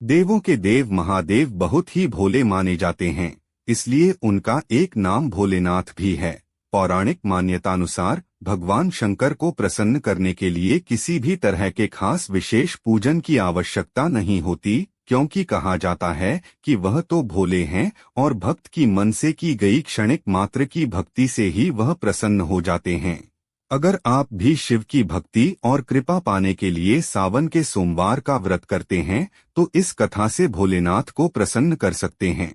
देवों के देव महादेव बहुत ही भोले माने जाते हैं, इसलिए उनका एक नाम भोलेनाथ भी है। पौराणिक मान्यतानुसार भगवान शंकर को प्रसन्न करने के लिए किसी भी तरह के खास विशेष पूजन की आवश्यकता नहीं होती, क्योंकि कहा जाता है कि वह तो भोले हैं और भक्त की मन से की गई क्षणिक मात्र की भक्ति से ही वह प्रसन्न हो जाते हैं। अगर आप भी शिव की भक्ति और कृपा पाने के लिए सावन के सोमवार का व्रत करते हैं तो इस कथा से भोलेनाथ को प्रसन्न कर सकते हैं।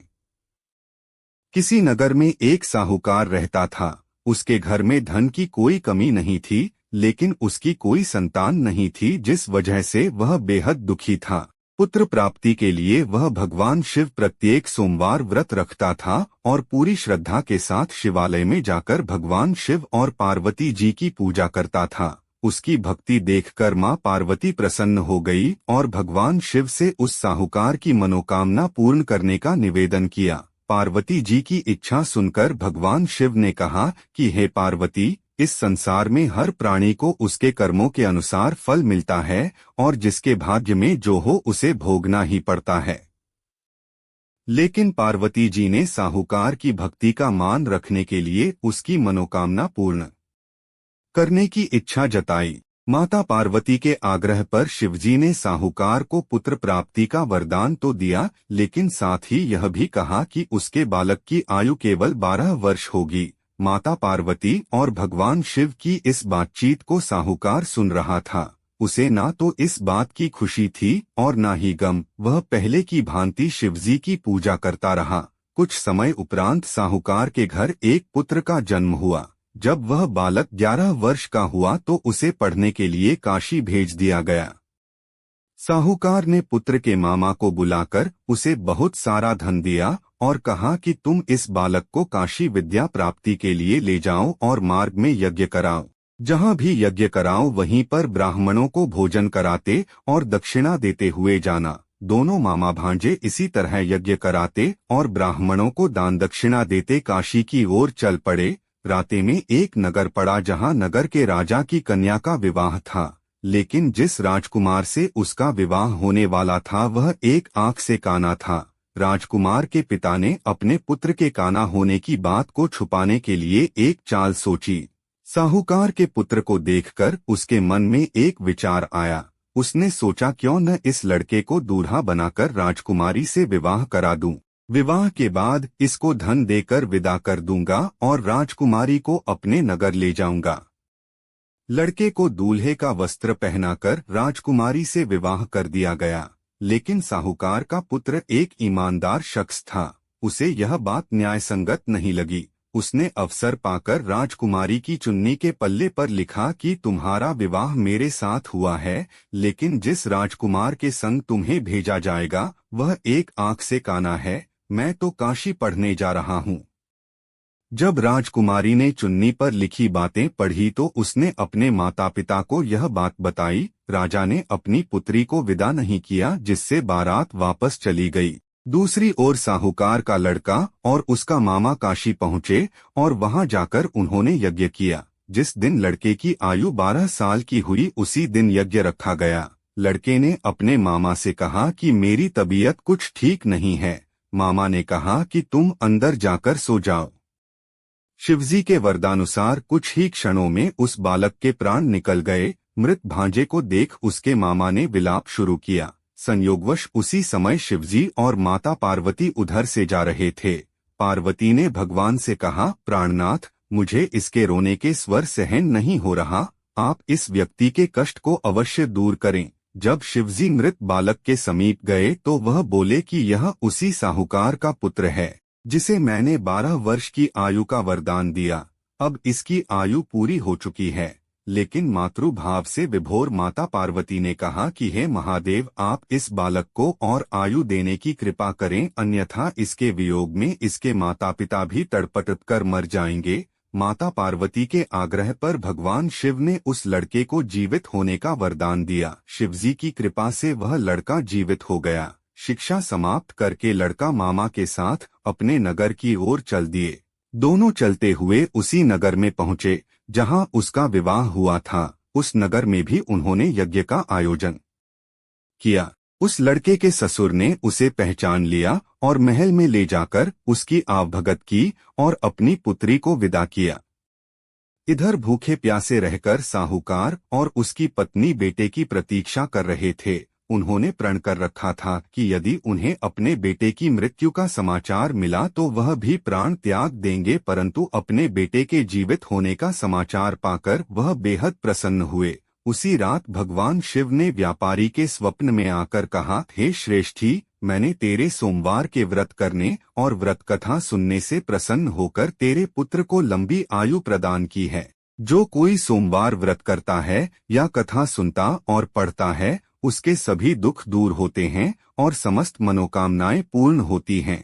किसी नगर में एक साहूकार रहता था। उसके घर में धन की कोई कमी नहीं थी, लेकिन उसकी कोई संतान नहीं थी, जिस वजह से वह बेहद दुखी था। पुत्र प्राप्ति के लिए वह भगवान शिव प्रत्येक सोमवार व्रत रखता था और पूरी श्रद्धा के साथ शिवालय में जाकर भगवान शिव और पार्वती जी की पूजा करता था। उसकी भक्ति देखकर मां पार्वती प्रसन्न हो गई और भगवान शिव से उस साहूकार की मनोकामना पूर्ण करने का निवेदन किया। पार्वती जी की इच्छा सुनकर भगवान शिव ने कहा कि हे पार्वती, इस संसार में हर प्राणी को उसके कर्मों के अनुसार फल मिलता है और जिसके भाग्य में जो हो उसे भोगना ही पड़ता है। लेकिन पार्वती जी ने साहूकार की भक्ति का मान रखने के लिए उसकी मनोकामना पूर्ण करने की इच्छा जताई। माता पार्वती के आग्रह पर शिवजी ने साहूकार को पुत्र प्राप्ति का वरदान तो दिया, लेकिन साथ ही यह भी कहा कि उसके बालक की आयु केवल 12 वर्ष होगी। माता पार्वती और भगवान शिव की इस बातचीत को साहूकार सुन रहा था। उसे ना तो इस बात की खुशी थी और ना ही गम। वह पहले की भांति शिवजी की पूजा करता रहा। कुछ समय उपरांत साहूकार के घर एक पुत्र का जन्म हुआ। जब वह बालक 11 वर्ष का हुआ तो उसे पढ़ने के लिए काशी भेज दिया गया। साहूकार ने पुत्र के मामा को बुलाकर उसे बहुत सारा धन दिया और कहा कि तुम इस बालक को काशी विद्या प्राप्ति के लिए ले जाओ और मार्ग में यज्ञ कराओ। जहाँ भी यज्ञ कराओ वहीं पर ब्राह्मणों को भोजन कराते और दक्षिणा देते हुए जाना। दोनों मामा भांजे इसी तरह यज्ञ कराते और ब्राह्मणों को दान दक्षिणा देते काशी की ओर चल पड़े। राते में एक नगर पड़ा जहाँ नगर के राजा की कन्या का विवाह था, लेकिन जिस राजकुमार से उसका विवाह होने वाला था वह एक आंख से काना था। राजकुमार के पिता ने अपने पुत्र के काना होने की बात को छुपाने के लिए एक चाल सोची। साहूकार के पुत्र को देखकर उसके मन में एक विचार आया। उसने सोचा क्यों न इस लड़के को दूल्हा बनाकर राजकुमारी से विवाह करा दूं। विवाह के बाद इसको धन देकर विदा कर दूंगा और राजकुमारी को अपने नगर ले जाऊंगा। लड़के को दूल्हे का वस्त्र पहनाकर राजकुमारी से विवाह कर दिया गया। लेकिन साहूकार का पुत्र एक ईमानदार शख्स था। उसे यह बात न्यायसंगत नहीं लगी। उसने अवसर पाकर राजकुमारी की चुन्नी के पल्ले पर लिखा कि तुम्हारा विवाह मेरे साथ हुआ है, लेकिन जिस राजकुमार के संग तुम्हें भेजा जाएगा वह एक आंख से काना है। मैं तो काशी पढ़ने जा रहा हूँ। जब राजकुमारी ने चुन्नी पर लिखी बातें पढ़ी तो उसने अपने माता पिता को यह बात बताई। राजा ने अपनी पुत्री को विदा नहीं किया, जिससे बारात वापस चली गई। दूसरी ओर साहूकार का लड़का और उसका मामा काशी पहुँचे और वहां जाकर उन्होंने यज्ञ किया। जिस दिन लड़के की आयु 12 साल की हुई उसी दिन यज्ञ रखा गया। लड़के ने अपने मामा से कहा कि मेरी तबीयत कुछ ठीक नहीं है। मामा ने कहा कि तुम अंदर जाकर सो जाओ। शिवजी के वरदानुसार कुछ ही क्षणों में उस बालक के प्राण निकल गए। मृत भांजे को देख उसके मामा ने विलाप शुरू किया। संयोगवश उसी समय शिवजी और माता पार्वती उधर से जा रहे थे। पार्वती ने भगवान से कहा, प्राणनाथ, मुझे इसके रोने के स्वर सहन नहीं हो रहा। आप इस व्यक्ति के कष्ट को अवश्य दूर करें। जब शिवजी मृत बालक के समीप गए तो वह बोले कि यह उसी साहूकार का पुत्र है जिसे मैंने 12 वर्ष की आयु का वरदान दिया। अब इसकी आयु पूरी हो चुकी है। लेकिन मातृभाव से विभोर माता पार्वती ने कहा कि हे महादेव, आप इस बालक को और आयु देने की कृपा करें, अन्यथा इसके वियोग में इसके माता पिता भी तड़पट कर मर जाएंगे। माता पार्वती के आग्रह पर भगवान शिव ने उस लड़के को जीवित होने का वरदान दिया। शिवजी की कृपा से वह लड़का जीवित हो गया। शिक्षा समाप्त करके लड़का मामा के साथ अपने नगर की ओर चल दिए। दोनों चलते हुए उसी नगर में पहुँचे जहाँ उसका विवाह हुआ था। उस नगर में भी उन्होंने यज्ञ का आयोजन किया। उस लड़के के ससुर ने उसे पहचान लिया और महल में ले जाकर उसकी आवभगत की और अपनी पुत्री को विदा किया। इधर भूखे प्यासे रहकर साहूकार और उसकी पत्नी बेटे की प्रतीक्षा कर रहे थे। उन्होंने प्रण कर रखा था कि यदि उन्हें अपने बेटे की मृत्यु का समाचार मिला तो वह भी प्राण त्याग देंगे, परंतु अपने बेटे के जीवित होने का समाचार पाकर वह बेहद प्रसन्न हुए। उसी रात भगवान शिव ने व्यापारी के स्वप्न में आकर कहा, हे श्रेष्ठी, मैंने तेरे सोमवार के व्रत करने और व्रत कथा सुनने से प्रसन्न होकर तेरे पुत्र को लंबी आयु प्रदान की है। जो कोई सोमवार व्रत करता है या कथा सुनता और पढ़ता है, उसके सभी दुख दूर होते हैं और समस्त मनोकामनाएं पूर्ण होती हैं।